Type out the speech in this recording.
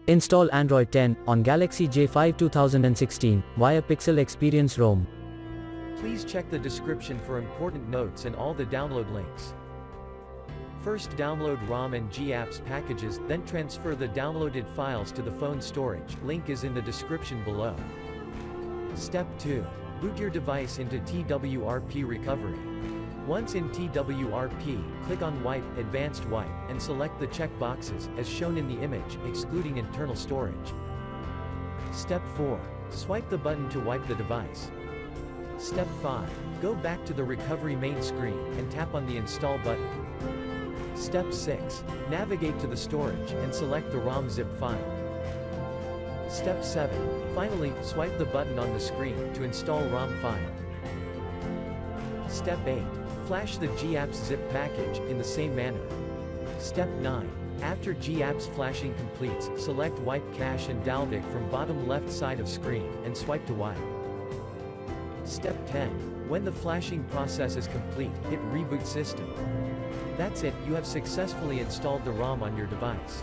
Install Android 10 on Galaxy J5 2016 via Pixel Experience ROM. Please check the description for important notes and all the download links. First, download ROM and GApps packages, then transfer the downloaded files to the phone storage. Link is in the description below. Step 2. Boot your device into TWRP recovery. Once in TWRP, click on Wipe, Advanced Wipe, and select the check boxes, as shown in the image, excluding internal storage. Step 4. Swipe the button to wipe the device. Step 5. Go back to the recovery main screen, and tap on the Install button. Step 6. Navigate to the storage, and select the ROM zip file. Step 7. Finally, swipe the button on the screen, to install ROM file. Step 8. Flash the GApps zip package, in the same manner. Step 9. After GApps flashing completes, select Wipe Cache and Dalvik from bottom left side of screen, and swipe to wipe. Step 10. When the flashing process is complete, hit Reboot System. That's it, you have successfully installed the ROM on your device.